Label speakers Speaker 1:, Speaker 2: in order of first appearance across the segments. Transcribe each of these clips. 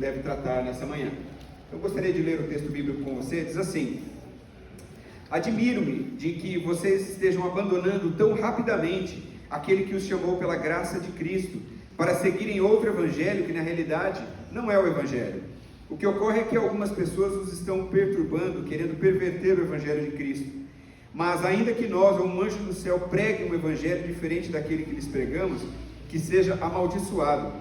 Speaker 1: deve tratar nessa manhã. Eu gostaria de ler o texto bíblico com você. Diz assim: admiro-me de que vocês estejam abandonando tão rapidamente aquele que os chamou pela graça de Cristo, para seguirem outro evangelho que na realidade não é o evangelho. O que ocorre é que algumas pessoas os estão perturbando, querendo perverter o evangelho de Cristo. Mas ainda que nós ou um anjo do céu pregue um evangelho diferente daquele que lhes pregamos, que seja amaldiçoado.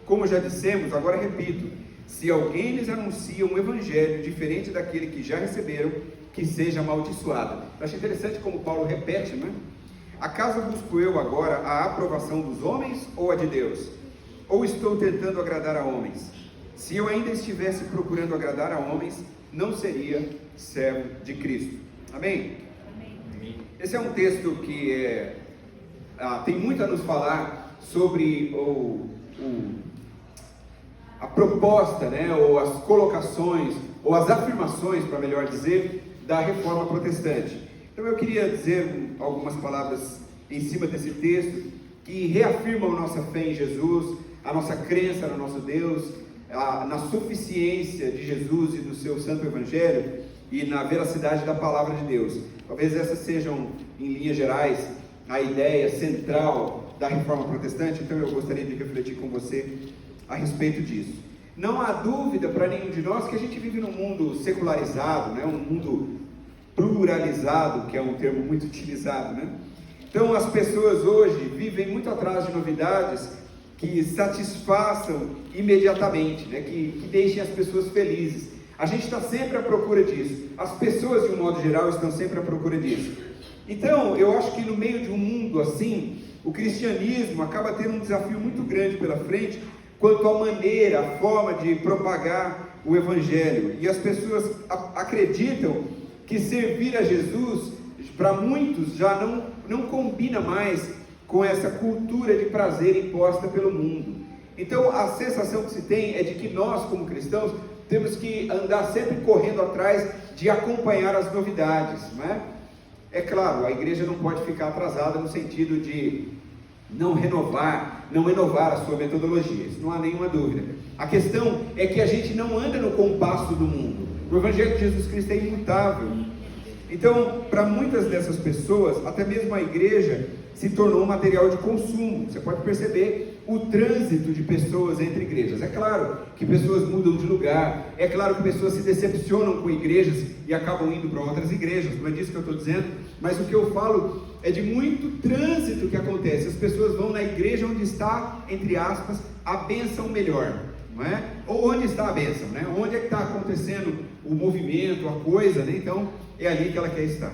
Speaker 1: Como já dissemos, agora repito: se alguém lhes anuncia um evangelho diferente daquele que já receberam, que seja amaldiçoado. Eu achei interessante como Paulo repete, não é? Acaso busco eu agora a aprovação dos homens ou a de Deus? Ou estou tentando agradar a homens? Se eu ainda estivesse procurando agradar a homens, não seria servo de Cristo. Amém? Amém. Esse é um texto que tem muito a nos falar sobre a proposta, né, ou as colocações, ou as afirmações, para melhor dizer, da reforma protestante. Então eu queria dizer algumas palavras em cima desse texto, que reafirmam a nossa fé em Jesus, a nossa crença no nosso Deus, na suficiência de Jesus e do seu santo evangelho, e na veracidade da palavra de Deus. Talvez essas sejam, em linhas gerais, a ideia central da reforma protestante. Então eu gostaria de refletir com você a respeito disso. Não há dúvida para nenhum de nós que a gente vive num mundo secularizado, né? Um mundo pluralizado, que é um termo muito utilizado, né? Então as pessoas hoje vivem muito atrás de novidades que satisfaçam imediatamente, né? que deixem as pessoas felizes. A gente está sempre à procura disso. As pessoas, de um modo geral, estão sempre à procura disso. Então eu acho que no meio de um mundo assim, o cristianismo acaba tendo um desafio muito grande pela frente, quanto à maneira, à forma de propagar o evangelho. E as pessoas acreditam que servir a Jesus, para muitos, já não combina mais com essa cultura de prazer imposta pelo mundo. Então a sensação que se tem é de que nós, como cristãos, temos que andar sempre correndo atrás de acompanhar as novidades, não é? É claro, a igreja não pode ficar atrasada no sentido de não inovar a sua metodologia, isso não há nenhuma dúvida. A questão é que a gente não anda no compasso do mundo. O evangelho de Jesus Cristo é imutável. Então, para muitas dessas pessoas, até mesmo a igreja se tornou um material de consumo. Você pode perceber o trânsito de pessoas entre igrejas. É claro que pessoas mudam de lugar, é claro que pessoas se decepcionam com igrejas e acabam indo para outras igrejas, não é disso que eu estou dizendo, mas o que eu falo é de muito trânsito que acontece. As pessoas vão na igreja onde está, entre aspas, a bênção melhor, não é? Ou onde está a bênção, né? Onde é que está acontecendo o movimento, a coisa, né? Então é ali que ela quer estar.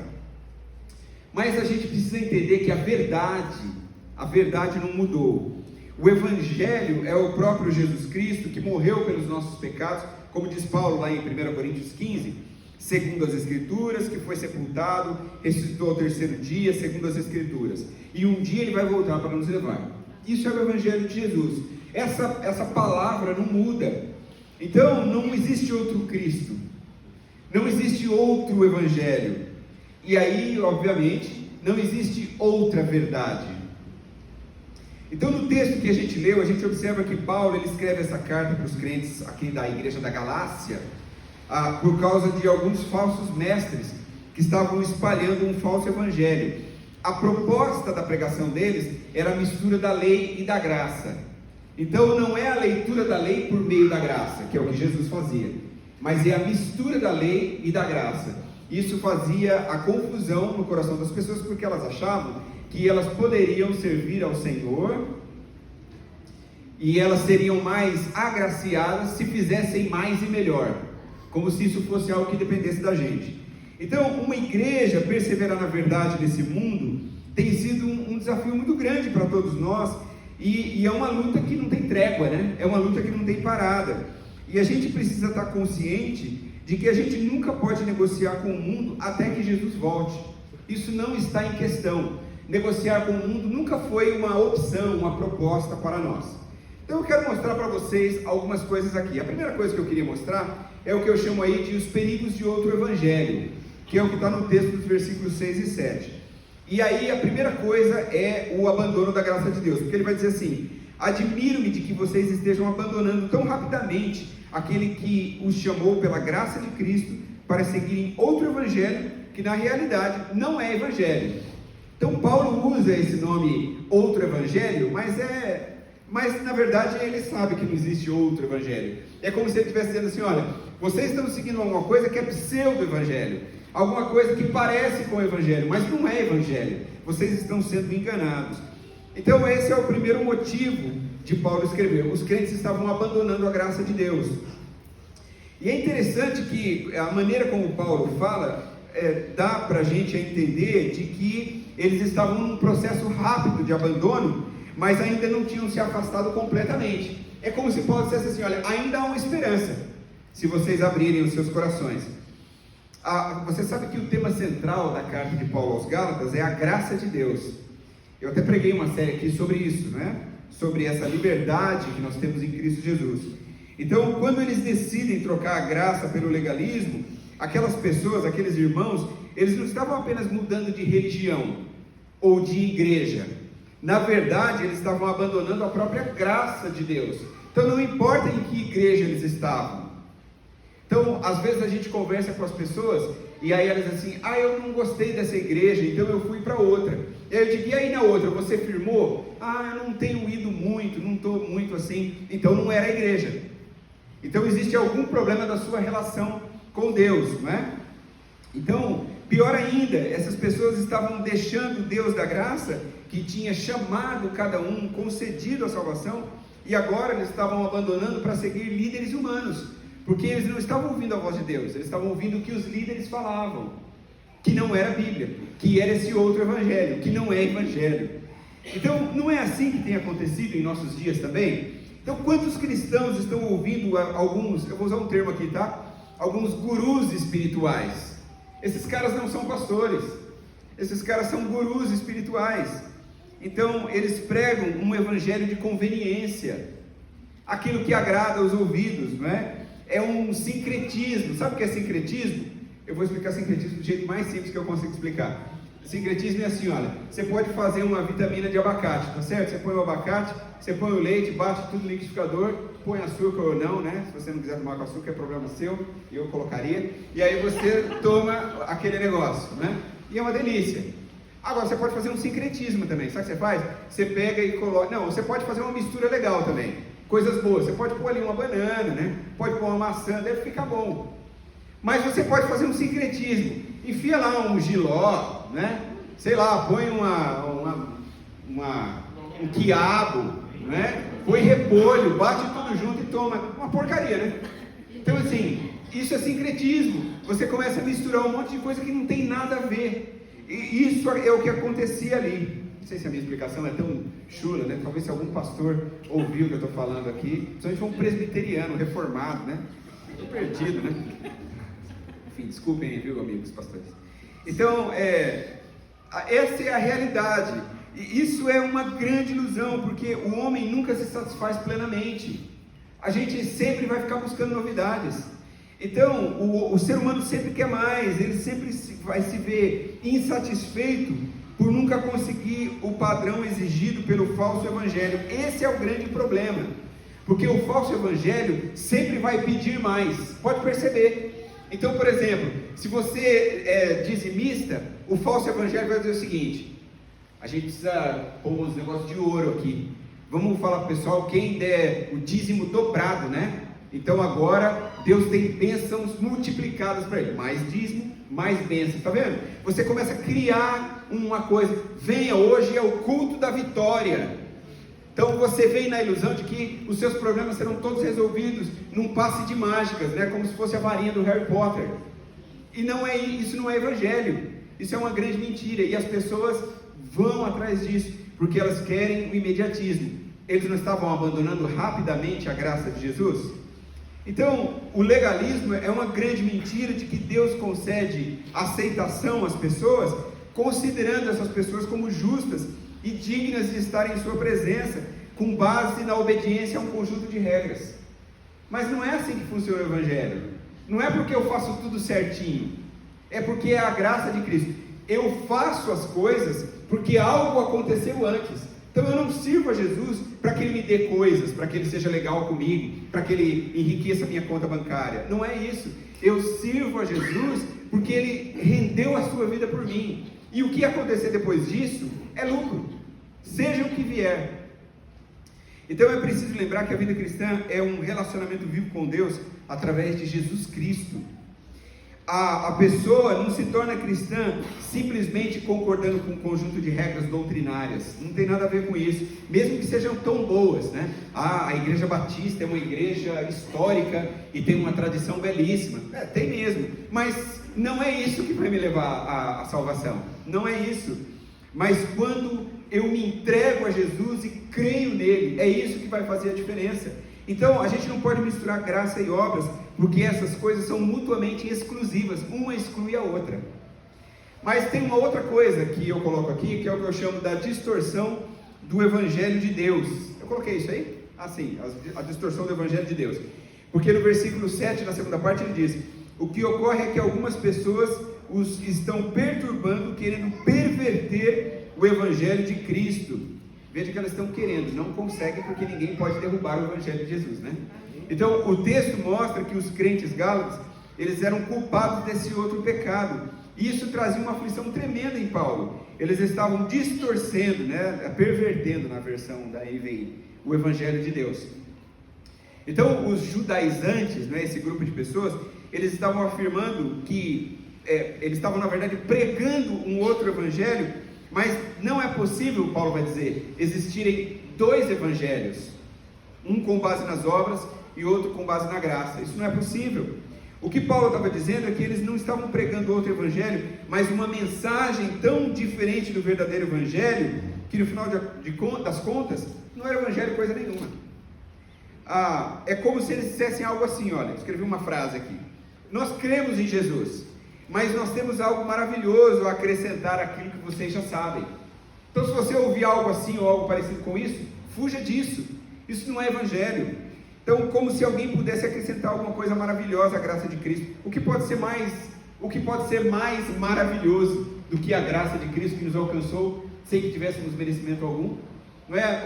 Speaker 1: Mas a gente precisa entender que a verdade não mudou. O evangelho é o próprio Jesus Cristo, que morreu pelos nossos pecados, como diz Paulo lá em 1 Coríntios 15, segundo as Escrituras, que foi sepultado, ressuscitou ao terceiro dia, segundo as Escrituras, e um dia ele vai voltar para nos levar. Isso é o evangelho de Jesus. Essa palavra não muda. Então não existe outro Cristo, não existe outro evangelho, e aí obviamente não existe outra verdade. Então no texto que a gente leu, a gente observa que Paulo ele escreve essa carta para os crentes aqui da igreja da Galácia, por causa de alguns falsos mestres que estavam espalhando um falso evangelho. A proposta da pregação deles era a mistura da lei e da graça. Então não é a leitura da lei por meio da graça, que é o que Jesus fazia, mas é a mistura da lei e da graça. Isso fazia a confusão no coração das pessoas, porque elas achavam que elas poderiam servir ao Senhor e elas seriam mais agraciadas se fizessem mais e melhor, como se isso fosse algo que dependesse da gente. Então uma igreja perseverar na verdade nesse mundo tem sido um desafio muito grande para todos nós, e é uma luta que não tem trégua, né? É uma luta que não tem parada, e a gente precisa estar consciente de que a gente nunca pode negociar com o mundo até que Jesus volte. Isso não está em questão. Negociar com o mundo nunca foi uma opção, uma proposta para nós. Então eu quero mostrar para vocês algumas coisas aqui. A primeira coisa que eu queria mostrar é o que eu chamo aí de os perigos de outro evangelho, que é o que está no texto dos versículos 6 e 7. E aí a primeira coisa é o abandono da graça de Deus, porque ele vai dizer assim: admiro-me de que vocês estejam abandonando tão rapidamente aquele que os chamou pela graça de Cristo para seguirem outro evangelho que na realidade não é evangelho. Então Paulo usa esse nome outro evangelho, mas na verdade ele sabe que não existe outro evangelho. É como se ele estivesse dizendo assim: olha, vocês estão seguindo alguma coisa que é pseudo-evangelho, alguma coisa que parece com o evangelho, mas não é evangelho. Vocês estão sendo enganados. Então esse é o primeiro motivo de Paulo escrever. Os crentes estavam abandonando a graça de Deus. E é interessante que a maneira como Paulo fala, dá para a gente entender de que eles estavam num processo rápido de abandono, mas ainda não tinham se afastado completamente. É como se Paulo dissesse assim: olha, ainda há uma esperança, se vocês abrirem os seus corações. Você sabe que o tema central da carta de Paulo aos Gálatas é a graça de Deus. Eu até preguei uma série aqui sobre isso, né? Sobre essa liberdade que nós temos em Cristo Jesus. Então, quando eles decidem trocar a graça pelo legalismo, aquelas pessoas, aqueles irmãos, eles não estavam apenas mudando de religião ou de igreja. Na verdade, eles estavam abandonando a própria graça de Deus. Então, não importa em que igreja eles estavam. Então, às vezes a gente conversa com as pessoas e aí elas dizem assim: eu não gostei dessa igreja, então eu fui para outra. E aí eu digo: e aí na outra, você firmou? Eu não tenho ido muito, não estou muito assim. Então não era a igreja. Então existe algum problema da sua relação com Deus, não é? Então, pior ainda, essas pessoas estavam deixando Deus da graça, que tinha chamado cada um, concedido a salvação, e agora eles estavam abandonando para seguir líderes humanos, porque eles não estavam ouvindo a voz de Deus, eles estavam ouvindo o que os líderes falavam, que não era a Bíblia, que era esse outro evangelho, que não é evangelho. Então, não é assim que tem acontecido em nossos dias também? Então, quantos cristãos estão ouvindo alguns, eu vou usar um termo aqui, tá? Alguns gurus espirituais. Esses caras não são pastores, esses caras são gurus espirituais. Então, eles pregam um evangelho de conveniência, aquilo que agrada aos ouvidos, não é? É um sincretismo. Sabe o que é sincretismo? Eu vou explicar sincretismo do jeito mais simples que eu consigo explicar. Sincretismo é assim: olha, você pode fazer uma vitamina de abacate, tá certo? Você põe o abacate, você põe o leite, bate tudo no liquidificador, põe açúcar ou não, né? Se você não quiser tomar com açúcar, é problema seu, eu colocaria. E aí você toma aquele negócio, né? E é uma delícia. Agora, você pode fazer um sincretismo também. Sabe o que você faz? Você pega e coloca... Não, você pode fazer uma mistura legal também. Coisas boas. Você pode pôr ali uma banana, né? Pode pôr uma maçã, deve ficar bom. Mas você pode fazer um sincretismo. Enfia lá um jiló, né? Sei lá, põe um quiabo, né? Põe repolho, bate tudo junto e toma. Uma porcaria, né? Então, assim, isso é sincretismo. Você começa a misturar um monte de coisa que não tem nada a ver. E isso é o que acontecia ali. Não sei se a minha explicação é tão chula, né? Talvez se algum pastor ouviu o que eu estou falando aqui, principalmente um presbiteriano, reformado, né? Estou perdido, né? Enfim, desculpem aí, viu, amigos pastores. Então, essa é a realidade. E isso é uma grande ilusão, porque o homem nunca se satisfaz plenamente. A gente sempre vai ficar buscando novidades. Então, o ser humano sempre quer mais, ele sempre vai se ver insatisfeito por nunca conseguir o padrão exigido pelo falso evangelho. Esse é o grande problema, porque o falso evangelho sempre vai pedir mais, pode perceber. Então, por exemplo, se você é dizimista, o falso evangelho vai dizer o seguinte: a gente precisa pôr uns negócios de ouro aqui, vamos falar para o pessoal, quem der o dízimo dobrado, né? Então agora Deus tem bênçãos multiplicadas para ele, mais dízimo, mais bênçãos, tá vendo? Você começa a criar uma coisa. Venha, hoje é o culto da vitória. Então você vem na ilusão de que os seus problemas serão todos resolvidos num passe de mágicas, né? Como se fosse a varinha do Harry Potter. E não é isso, não é evangelho. Isso é uma grande mentira, e as pessoas vão atrás disso porque elas querem o imediatismo. Eles não estavam abandonando rapidamente a graça de Jesus? Então, o legalismo é uma grande mentira de que Deus concede aceitação às pessoas, considerando essas pessoas como justas e dignas de estar em sua presença, com base na obediência a um conjunto de regras. Mas não é assim que funciona o evangelho. Não é porque eu faço tudo certinho, é porque é a graça de Cristo. Eu faço as coisas porque algo aconteceu antes. Então eu não sirvo a Jesus para que Ele me dê coisas, para que Ele seja legal comigo, para que Ele enriqueça a minha conta bancária. Não é isso. Eu sirvo a Jesus porque Ele rendeu a sua vida por mim. E o que acontecer depois disso é lucro, seja o que vier. Então é preciso lembrar que a vida cristã é um relacionamento vivo com Deus através de Jesus Cristo. A pessoa não se torna cristã simplesmente concordando com um conjunto de regras doutrinárias. Não tem nada a ver com isso, mesmo que sejam tão boas, né? A Igreja Batista é uma igreja histórica e tem uma tradição belíssima. Tem mesmo, mas não é isso que vai me levar à salvação. Não é isso. Mas quando eu me entrego a Jesus e creio nele, é isso que vai fazer a diferença. Então a gente não pode misturar graça e obras, porque essas coisas são mutuamente exclusivas, uma exclui a outra. Mas tem uma outra coisa que eu coloco aqui, que é o que eu chamo da distorção do Evangelho de Deus. Eu coloquei isso aí? Sim, a distorção do Evangelho de Deus. Porque no versículo 7, na segunda parte, ele diz: o que ocorre é que algumas pessoas os estão perturbando, querendo perverter o Evangelho de Cristo. Veja que elas estão querendo, não conseguem, porque ninguém pode derrubar o Evangelho de Jesus, né? Então o texto mostra que os crentes gálatas, eles eram culpados desse outro pecado, e isso trazia uma aflição tremenda em Paulo. Eles estavam distorcendo, né, pervertendo, na versão da NVI, o Evangelho de Deus. Então os judaizantes, né, esse grupo de pessoas, eles estavam afirmando que, eles estavam na verdade pregando um outro Evangelho, mas não é possível, Paulo vai dizer, existirem dois evangelhos, um com base nas obras e outro com base na graça. Isso não é possível. O que Paulo estava dizendo é que eles não estavam pregando outro evangelho, mas uma mensagem tão diferente do verdadeiro evangelho, que no final das contas, não era evangelho coisa nenhuma. É como se eles dissessem algo assim, olha, escrevi uma frase aqui: nós cremos em Jesus, mas nós temos algo maravilhoso a acrescentar àquilo que vocês já sabem. Então se você ouvir algo assim ou algo parecido com isso, fuja disso. Isso não é evangelho. Então, como se alguém pudesse acrescentar alguma coisa maravilhosa à graça de Cristo. O que pode ser mais maravilhoso do que a graça de Cristo que nos alcançou sem que tivéssemos merecimento algum? Não é?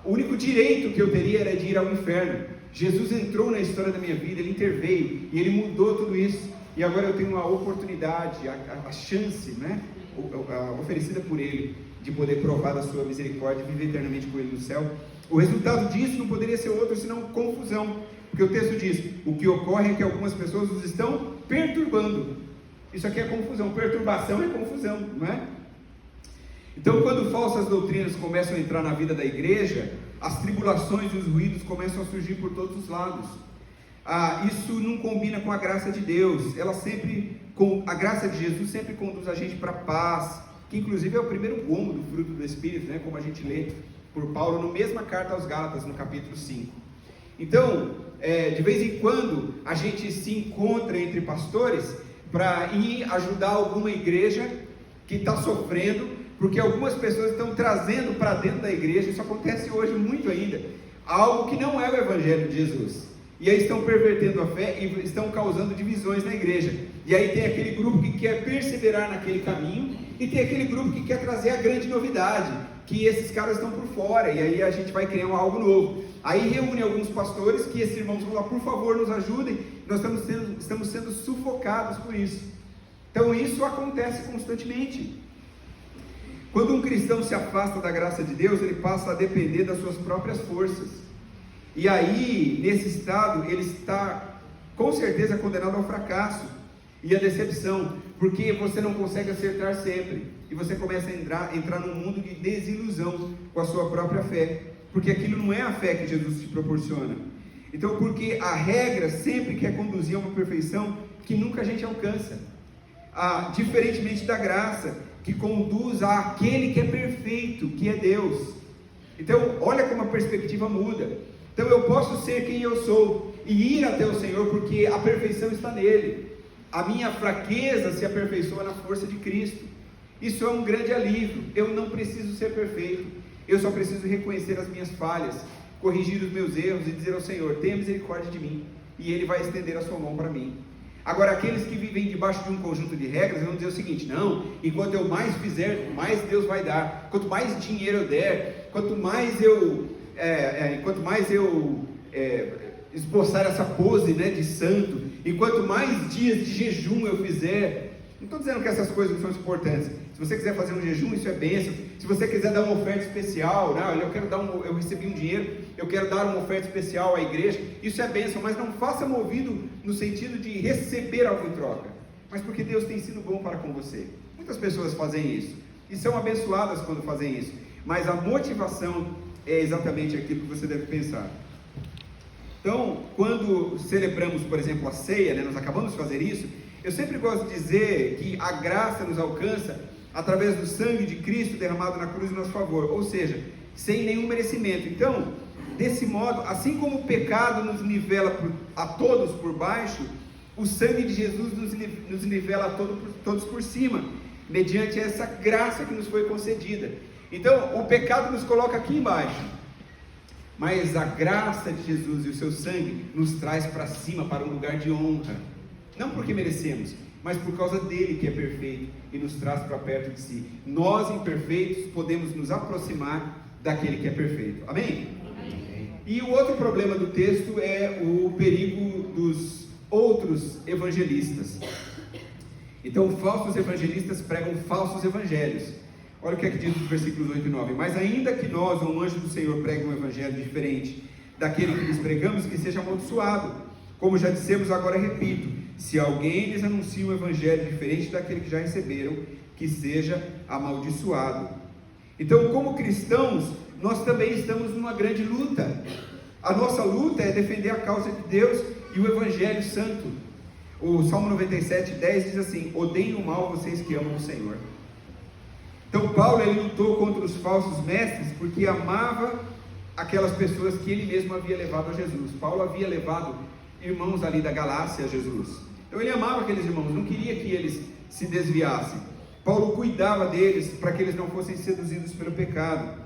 Speaker 1: O único direito que eu teria era de ir ao inferno. Jesus entrou na história da minha vida, Ele interveio e Ele mudou tudo isso, e agora eu tenho uma oportunidade, a chance, né, oferecida por Ele, de poder provar da sua misericórdia e viver eternamente com Ele no céu. O resultado disso não poderia ser outro senão confusão, porque o texto diz: o que ocorre é que algumas pessoas os estão perturbando. Isso aqui é confusão, perturbação é confusão, não é? Então, quando falsas doutrinas começam a entrar na vida da igreja, as tribulações e os ruídos começam a surgir por todos os lados. Isso não combina com a graça de Deus. A graça de Jesus sempre conduz a gente para a paz, que inclusive é o primeiro gomo do fruto do Espírito, né? Como a gente lê por Paulo na mesma carta aos Gálatas, no capítulo 5. Então, de vez em quando a gente se encontra entre pastores para ir ajudar alguma igreja que está sofrendo, porque algumas pessoas estão trazendo para dentro da igreja, isso acontece hoje muito ainda, algo que não é o Evangelho de Jesus, e aí estão pervertendo a fé e estão causando divisões na igreja. E aí tem aquele grupo que quer perseverar naquele caminho, e tem aquele grupo que quer trazer a grande novidade, que esses caras estão por fora, e aí a gente vai criar algo novo. Aí reúne alguns pastores, que esses irmãos vão lá: por favor, nos ajudem, nós estamos sendo sufocados por isso. Então isso acontece constantemente. Quando um cristão se afasta da graça de Deus, ele passa a depender das suas próprias forças, e aí nesse estado ele está com certeza condenado ao fracasso e à decepção, porque você não consegue acertar sempre, e você começa a entrar num mundo de desilusão com a sua própria fé, porque aquilo não é a fé que Jesus te proporciona. Então, porque a regra sempre quer conduzir a uma perfeição que nunca a gente alcança, diferentemente da graça, que conduz àquele que é perfeito, que é Deus. Então, olha como a perspectiva muda. Então, eu posso ser quem eu sou e ir até o Senhor, porque a perfeição está nele. A minha fraqueza se aperfeiçoa na força de Cristo. Isso é um grande alívio. Eu não preciso ser perfeito, eu só preciso reconhecer as minhas falhas, corrigir os meus erros e dizer ao Senhor: tenha misericórdia de mim, e Ele vai estender a sua mão para mim. Agora, aqueles que vivem debaixo de um conjunto de regras vão dizer o seguinte: não, enquanto eu mais fizer, mais Deus vai dar. Quanto mais dinheiro eu der, quanto mais eu esboçar essa pose, né, de santo, e quanto mais dias de jejum eu fizer. Não estou dizendo que essas coisas não são importantes. Se você quiser fazer um jejum, isso é bênção. Se você quiser dar uma oferta especial, né, eu recebi um dinheiro, eu quero dar uma oferta especial à igreja, isso é bênção, mas não faça movido no sentido de receber algo em troca, mas porque Deus tem sido bom para com você. Muitas pessoas fazem isso, e são abençoadas quando fazem isso, mas a motivação é exatamente aquilo que você deve pensar. Então, quando celebramos, por exemplo, a ceia, né, nós acabamos de fazer isso, eu sempre gosto de dizer que a graça nos alcança através do sangue de Cristo derramado na cruz em nosso favor, ou seja, sem nenhum merecimento. Então, desse modo, assim como o pecado nos nivela a todos por baixo, o sangue de Jesus nos nivela a todos por cima, mediante essa graça que nos foi concedida. Então, o pecado nos coloca aqui embaixo, mas a graça de Jesus e o seu sangue nos traz para cima, para um lugar de honra, não porque merecemos, mas por causa dele que é perfeito e nos traz para perto de si. Nós, imperfeitos, podemos nos aproximar daquele que é perfeito. Amém? Amém. E o outro problema do texto é o perigo dos outros evangelistas. Então, falsos evangelistas pregam falsos evangelhos. Olha o que é que diz nos versículos 8 e 9: mas ainda que nós, ou um anjo do Senhor, pregue um evangelho diferente daquele que lhes pregamos, que seja amaldiçoado. Como já dissemos, agora repito: se alguém lhes anuncia um evangelho diferente daquele que já receberam, que seja amaldiçoado. Então, como cristãos, nós também estamos numa grande luta. A nossa luta é defender a causa de Deus e o evangelho santo. O Salmo 97:10 diz assim: odeiem o mal vocês que amam o Senhor. Então Paulo, ele lutou contra os falsos mestres porque amava aquelas pessoas que ele mesmo havia levado a Jesus. Paulo havia levado irmãos ali da Galácia a Jesus. Então ele amava aqueles irmãos, não queria que eles se desviassem. Paulo cuidava deles para que eles não fossem seduzidos pelo pecado.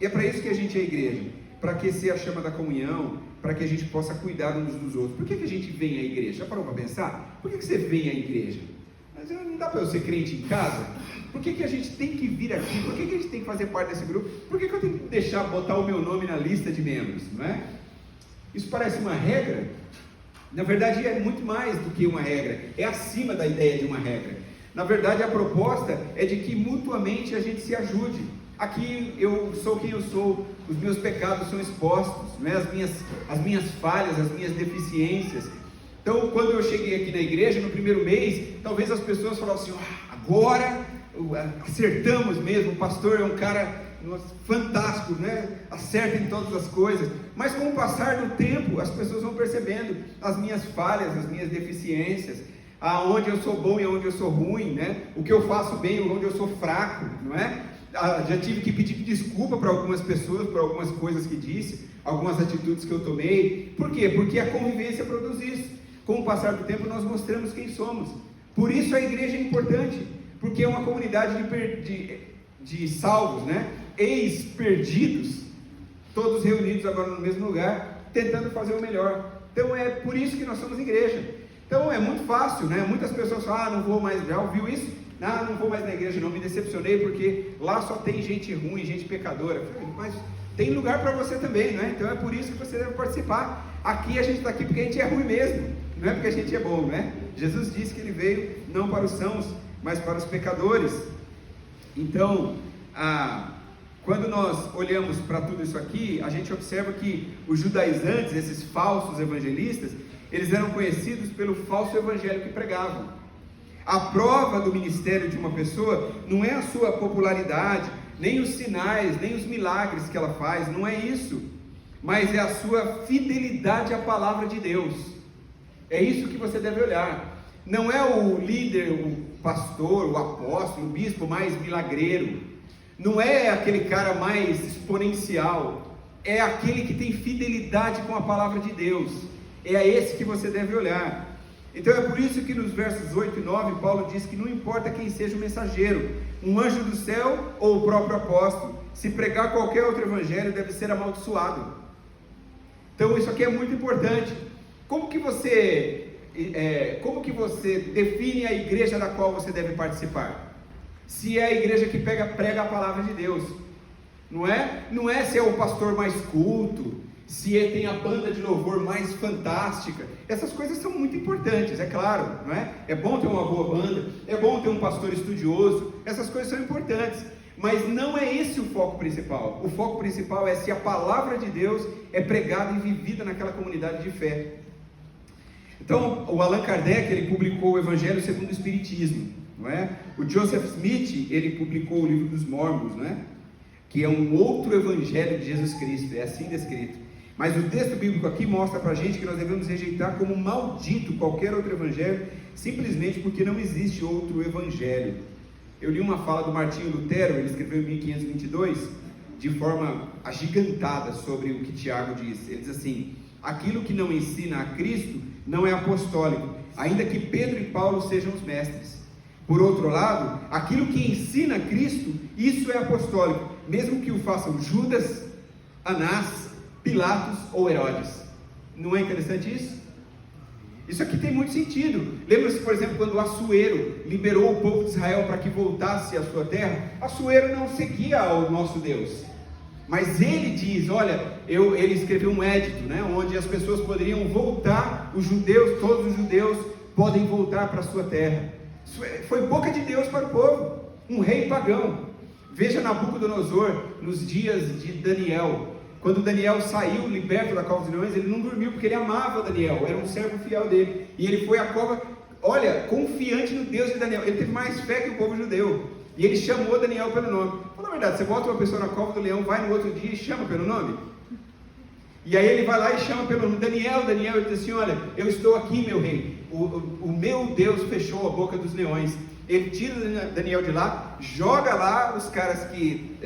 Speaker 1: E é para isso que a gente é igreja, para aquecer a chama da comunhão, para que a gente possa cuidar uns dos outros. Por que a gente vem à igreja? Já parou para pensar? Por que você vem à igreja? Mas não dá para eu ser crente em casa? Por que a gente tem que vir aqui? Por que a gente tem que fazer parte desse grupo? Por que eu tenho que botar o meu nome na lista de membros? Não é? Isso parece uma regra. Na verdade é muito mais do que uma regra, é acima da ideia de uma regra. Na verdade a proposta é de que mutuamente a gente se ajude. Aqui eu sou quem eu sou, os meus pecados são expostos, né? as minhas falhas, as minhas deficiências. Então, quando eu cheguei aqui na igreja, no primeiro mês, talvez as pessoas falavam assim: agora acertamos mesmo, o pastor é um cara fantástico, né? Acerta em todas as coisas. Mas com o passar do tempo, as pessoas vão percebendo as minhas falhas, as minhas deficiências, aonde eu sou bom e aonde eu sou ruim, né? O que eu faço bem e onde eu sou fraco, não é? Já tive que pedir desculpa para algumas pessoas, por algumas coisas que disse, algumas atitudes que eu tomei. Por quê? Porque a convivência produz isso. Com o passar do tempo nós mostramos quem somos. Por isso a igreja é importante, porque é uma comunidade de salvos, né? Ex-perdidos, todos reunidos agora no mesmo lugar, tentando fazer o melhor. Então é por isso que nós somos igreja. Então é muito fácil, né? Muitas pessoas falam: não vou mais, já ouviu isso? Não vou mais na igreja, não, me decepcionei porque lá só tem gente ruim, gente pecadora. Mas tem lugar para você também, né? Então é por isso que você deve participar. Aqui a gente está aqui porque a gente é ruim mesmo, não é porque a gente é bom, né? Jesus disse que ele veio não para os sãos, mas para os pecadores. Então, quando nós olhamos para tudo isso aqui, a gente observa que os judaizantes, esses falsos evangelistas, eles eram conhecidos pelo falso evangelho que pregavam. A prova do ministério de uma pessoa não é a sua popularidade, nem os sinais, nem os milagres que ela faz, não é isso, mas é a sua fidelidade à palavra de Deus. É isso que você deve olhar. Não é o líder, o pastor, o apóstolo, o bispo mais milagreiro, não é aquele cara mais exponencial, é aquele que tem fidelidade com a palavra de Deus. É a esse que você deve olhar. Então é por isso que nos versos 8 e 9 Paulo diz que não importa quem seja o mensageiro, um anjo do céu ou o próprio apóstolo, se pregar qualquer outro evangelho deve ser amaldiçoado. Então isso aqui é muito importante. Como que você como que você define a igreja da qual você deve participar? Se é a igreja que prega a palavra de Deus, não é? Não é se é o pastor mais culto, se ele tem a banda de louvor mais fantástica. Essas coisas são muito importantes, é claro, não é? É bom ter uma boa banda, é bom ter um pastor estudioso, essas coisas são importantes, mas não é esse o foco principal. O foco principal é se a palavra de Deus é pregada e vivida naquela comunidade de fé. Então, o Allan Kardec, ele publicou o Evangelho segundo o Espiritismo, não é? O Joseph Smith, ele publicou o Livro dos Mormons, não é? Que é um outro evangelho de Jesus Cristo, é assim descrito. Mas o texto bíblico aqui mostra para a gente que nós devemos rejeitar como maldito qualquer outro evangelho, simplesmente porque não existe outro evangelho. Eu li uma fala do Martinho Lutero, ele escreveu em 1522, de forma agigantada sobre o que Tiago diz. Ele diz assim: aquilo que não ensina a Cristo não é apostólico, ainda que Pedro e Paulo sejam os mestres. Por outro lado, aquilo que ensina a Cristo, isso é apostólico, mesmo que o façam Judas, Anás, Pilatos ou Herodes. Não é interessante isso? Isso aqui tem muito sentido. Lembra-se, por exemplo, quando Assuero liberou o povo de Israel para que voltasse à sua terra? Assuero não seguia ao nosso Deus, mas ele diz, olha, ele escreveu um édito, né, onde as pessoas poderiam voltar, os judeus, todos os judeus podem voltar para a sua terra. Isso foi boca de Deus para o povo, um rei pagão. Veja Nabucodonosor nos dias de Daniel. Quando Daniel saiu liberto da cova dos leões, ele não dormiu porque ele amava Daniel, era um servo fiel dele, e ele foi à cova, olha, confiante no Deus de Daniel. Ele teve mais fé que o povo judeu, e ele chamou Daniel pelo nome. Fala a verdade, você bota uma pessoa na cova do leão, vai no outro dia e chama pelo nome? E aí ele vai lá e chama pelo nome, Daniel, ele diz assim, olha, eu estou aqui, meu rei, o meu Deus fechou a boca dos leões. Ele tira Daniel de lá, joga lá os caras que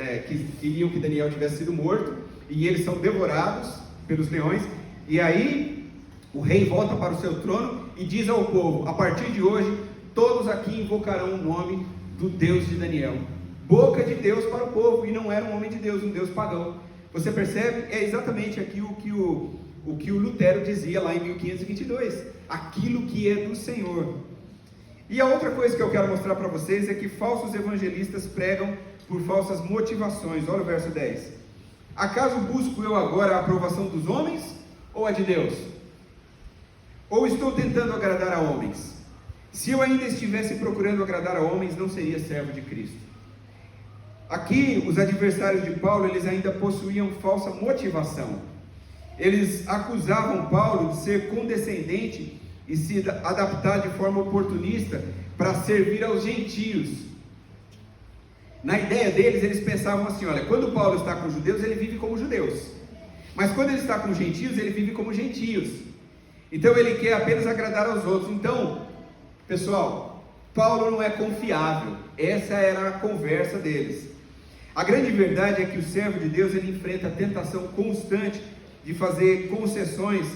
Speaker 1: queriam que Daniel tivesse sido morto, e eles são devorados pelos leões, e aí o rei volta para o seu trono e diz ao povo, a partir de hoje, todos aqui invocarão o nome do Deus de Daniel. Boca de Deus para o povo, e não era um homem de Deus, um Deus pagão. Você percebe? É exatamente aqui o que o Lutero dizia lá em 1522, aquilo que é do Senhor. E a outra coisa que eu quero mostrar para vocês é que falsos evangelistas pregam por falsas motivações. Olha o verso 10. Acaso busco eu agora a aprovação dos homens ou a de Deus? Ou estou tentando agradar a homens? Se eu ainda estivesse procurando agradar a homens, não seria servo de Cristo. Aqui, os adversários de Paulo, eles ainda possuíam falsa motivação. Eles acusavam Paulo de ser condescendente e se adaptar de forma oportunista para servir aos gentios. Na ideia deles, eles pensavam assim, olha, quando Paulo está com os judeus, ele vive como judeus, mas quando ele está com os gentios, ele vive como gentios. Então ele quer apenas agradar aos outros. Então, pessoal, Paulo não é confiável. Essa era a conversa deles. A grande verdade é que o servo de Deus, ele enfrenta a tentação constante de fazer concessões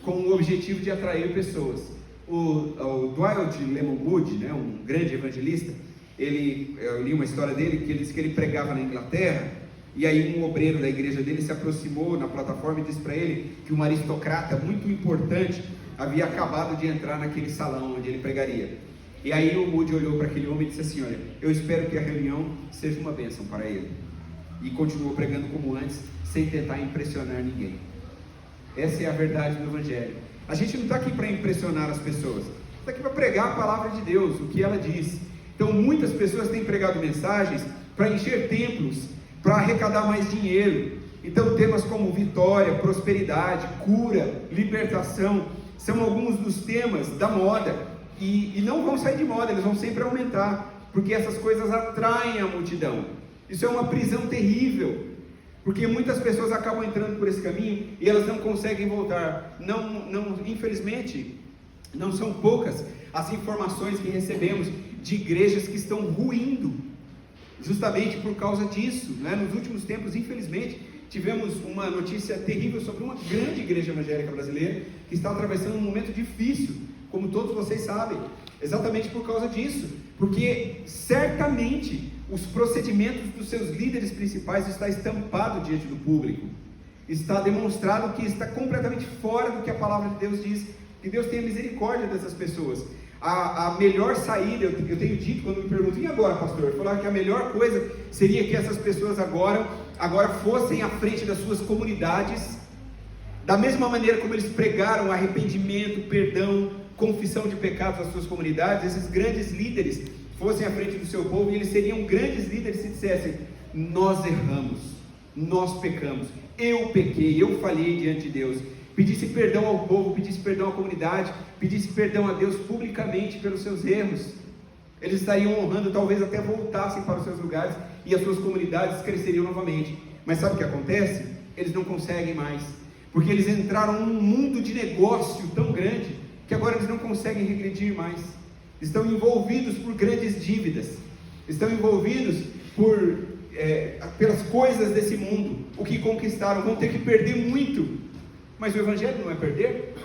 Speaker 1: com o objetivo de atrair pessoas. O Dwight Lemon Moody, né, um grande evangelista, eu li uma história dele, que ele disse que ele pregava na Inglaterra, e aí um obreiro da igreja dele se aproximou na plataforma e disse para ele que um aristocrata muito importante havia acabado de entrar naquele salão onde ele pregaria. E aí o Moody olhou para aquele homem e disse assim, olha, eu espero que a reunião seja uma bênção para ele. E continuou pregando como antes, sem tentar impressionar ninguém. Essa é a verdade do Evangelho. A gente não está aqui para impressionar as pessoas, está aqui para pregar a palavra de Deus, o que ela diz. Então muitas pessoas têm pregado mensagens para encher templos, para arrecadar mais dinheiro. Então temas como vitória, prosperidade, cura, libertação, são alguns dos temas da moda, e não vão sair de moda, eles vão sempre aumentar, porque essas coisas atraem a multidão. Isso é uma prisão terrível, porque muitas pessoas acabam entrando por esse caminho e elas não conseguem voltar. Infelizmente, não são poucas as informações que recebemos de igrejas que estão ruindo, justamente por causa disso, né? Nos últimos tempos, infelizmente, tivemos uma notícia terrível sobre uma grande igreja evangélica brasileira que está atravessando um momento difícil, como todos vocês sabem, exatamente por causa disso, porque certamente os procedimentos dos seus líderes principais está estampado diante do público, está demonstrado que está completamente fora do que a palavra de Deus diz Que Deus tenha misericórdia dessas pessoas. A melhor saída, eu tenho dito quando me perguntam, e agora, pastor? Eu falava que a melhor coisa seria que essas pessoas agora fossem à frente das suas comunidades, da mesma maneira como eles pregaram arrependimento, perdão, confissão de pecados às suas comunidades. Esses grandes líderes fossem à frente do seu povo, e eles seriam grandes líderes se dissessem: nós erramos, nós pecamos, eu pequei, eu falhei diante de Deus. Pedisse perdão ao povo, pedisse perdão à comunidade, pedisse perdão a Deus publicamente pelos seus erros. Eles estariam honrando, talvez até voltassem para os seus lugares e as suas comunidades cresceriam novamente. Mas sabe o que acontece? Eles não conseguem mais, porque eles entraram num mundo de negócio tão grande que agora eles não conseguem regredir mais. Estão envolvidos por grandes dívidas, estão envolvidos pelas coisas desse mundo. O que conquistaram, vão ter que perder muito. Mas o Evangelho não é perder?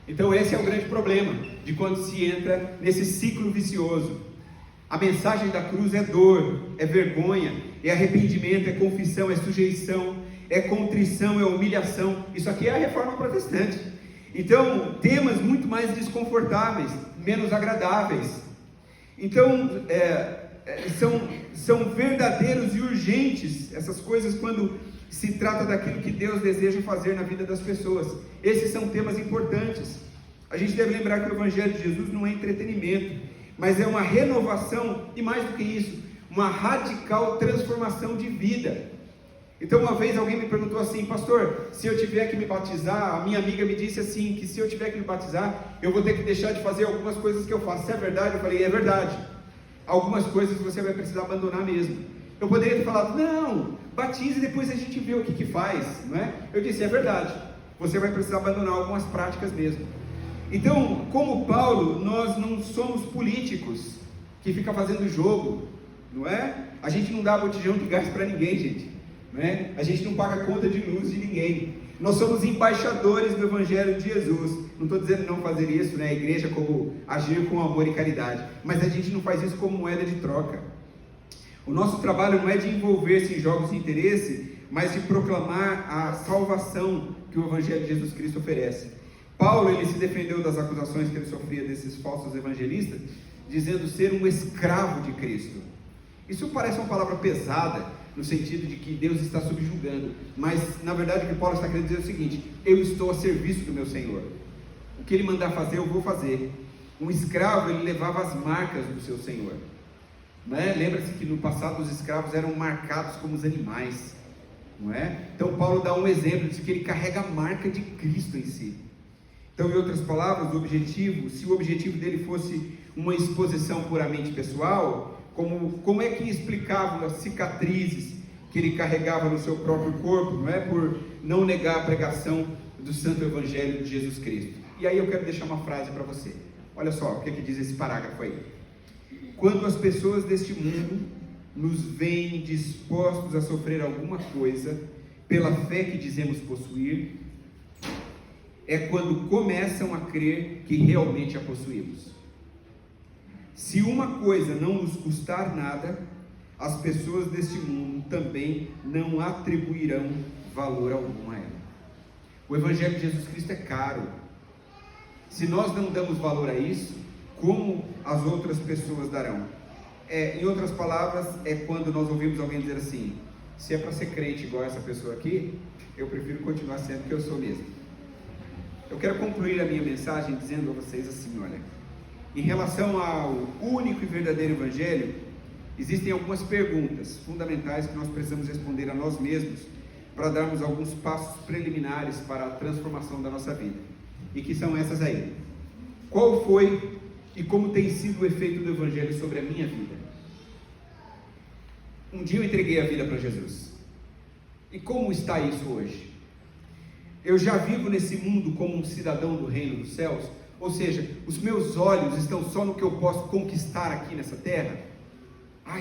Speaker 1: Então esse é o grande problema de quando se entra nesse ciclo vicioso. A mensagem da cruz é dor, é vergonha, é arrependimento, é confissão, é sujeição, é contrição, é humilhação. Isso aqui é a reforma protestante. Então, temas muito mais desconfortáveis, menos agradáveis. Então, são verdadeiros e urgentes essas coisas quando se trata daquilo que Deus deseja fazer na vida das pessoas. Esses são temas importantes. A gente deve lembrar que o Evangelho de Jesus não é entretenimento, mas é uma renovação, e mais do que isso, uma radical transformação de vida. Então uma vez alguém me perguntou assim: pastor, se eu tiver que me batizar, a minha amiga me disse assim, que se eu tiver que me batizar, eu vou ter que deixar de fazer algumas coisas que eu faço. Se é verdade? Eu falei: é verdade. Algumas coisas você vai precisar abandonar mesmo. Eu poderia ter falado: não, batize e depois a gente vê o que faz, não é? Eu disse: é verdade, você vai precisar abandonar algumas práticas mesmo. Então, como Paulo, nós não somos políticos que ficam fazendo jogo, não é? A gente não dá botijão de gás para ninguém, gente, não é? A gente não paga conta de luz de ninguém. Nós somos embaixadores do Evangelho de Jesus. Não estou dizendo não fazer isso, né? A igreja como agir com amor e caridade, mas a gente não faz isso como moeda de troca. O nosso trabalho não é de envolver-se em jogos de interesse, mas de proclamar a salvação que o Evangelho de Jesus Cristo oferece. Paulo, ele se defendeu das acusações que ele sofria desses falsos evangelistas, dizendo ser um escravo de Cristo. Isso parece uma palavra pesada, no sentido de que Deus está subjugando, mas na verdade o que Paulo está querendo dizer é o seguinte: eu estou a serviço do meu Senhor, o que ele mandar fazer eu vou fazer. Um escravo, ele levava as marcas do seu Senhor, não é? Lembra-se que no passado os escravos eram marcados como os animais, não é? Então Paulo dá um exemplo de que ele carrega a marca de Cristo em si. Então, em outras palavras, se o objetivo dele fosse uma exposição puramente pessoal, como é que explicava as cicatrizes que ele carregava no seu próprio corpo, não é? Por não negar a pregação do Santo Evangelho de Jesus Cristo. E aí eu quero deixar uma frase para você. Olha só o que diz esse parágrafo aí: quando as pessoas deste mundo nos veem dispostos a sofrer alguma coisa pela fé que dizemos possuir, é quando começam a crer que realmente a possuímos. Se uma coisa não nos custar nada, as pessoas deste mundo também não atribuirão valor algum a ela. O Evangelho de Jesus Cristo é caro. Se nós não damos valor a isso, como as outras pessoas darão? Em outras palavras, é quando nós ouvimos alguém dizer assim: se é para ser crente igual essa pessoa aqui, eu prefiro continuar sendo que eu sou mesmo. Eu quero concluir a minha mensagem dizendo a vocês assim: olha, em relação ao único e verdadeiro Evangelho, existem algumas perguntas fundamentais que nós precisamos responder a nós mesmos para darmos alguns passos preliminares para a transformação da nossa vida, e que são essas aí: qual foi e como tem sido o efeito do Evangelho sobre a minha vida? Um dia eu entreguei a vida para Jesus, e como está isso hoje? Eu já vivo nesse mundo como um cidadão do reino dos céus? Ou seja, os meus olhos estão só no que eu posso conquistar aqui nessa terra?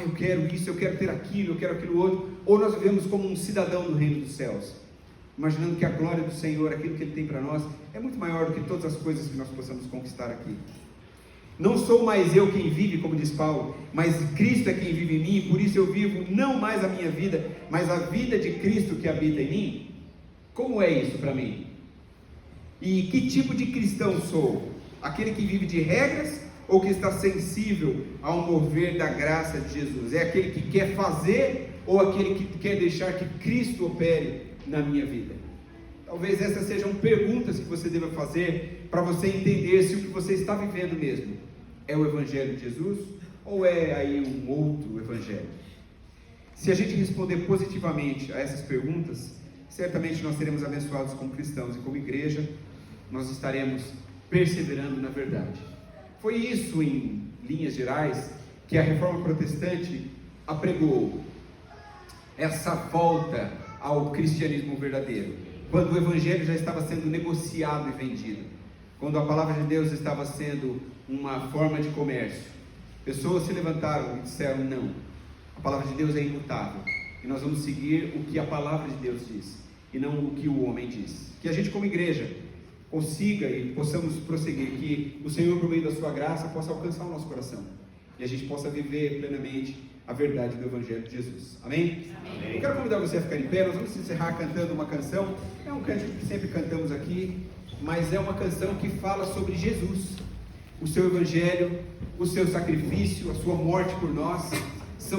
Speaker 1: Eu quero isso, eu quero ter aquilo, eu quero aquilo outro. Ou nós vivemos como um cidadão do reino dos céus, imaginando que a glória do Senhor, aquilo que Ele tem para nós, é muito maior do que todas as coisas que nós possamos conquistar aqui. Não sou mais eu quem vive, como diz Paulo, mas Cristo é quem vive em mim, e por isso eu vivo não mais a minha vida, mas a vida de Cristo que habita em mim. Como é isso para mim? E que tipo de cristão sou? Aquele que vive de regras ou que está sensível ao mover da graça de Jesus? É aquele que quer fazer ou aquele que quer deixar que Cristo opere na minha vida? Talvez essas sejam perguntas que você deva fazer para você entender se o que você está vivendo mesmo é o Evangelho de Jesus ou é aí um outro Evangelho. Se a gente responder positivamente a essas perguntas, certamente nós seremos abençoados como cristãos e como igreja, nós estaremos perseverando na verdade. Foi isso, em linhas gerais, que a Reforma Protestante apregou, essa volta ao cristianismo verdadeiro, quando o Evangelho já estava sendo negociado e vendido, quando a palavra de Deus estava sendo uma forma de comércio. Pessoas se levantaram e disseram: não, a palavra de Deus é imutável, e nós vamos seguir o que a palavra de Deus diz, e não o que o homem diz. Que a gente como igreja consiga e possamos prosseguir, que o Senhor, por meio da sua graça, possa alcançar o nosso coração, e a gente possa viver plenamente a verdade do Evangelho de Jesus. Amém? Amém. Eu quero convidar você a ficar em pé. Nós vamos encerrar cantando uma canção. É um cântico que sempre cantamos aqui, mas é uma canção que fala sobre Jesus, o seu Evangelho, o seu sacrifício, a sua morte por nós.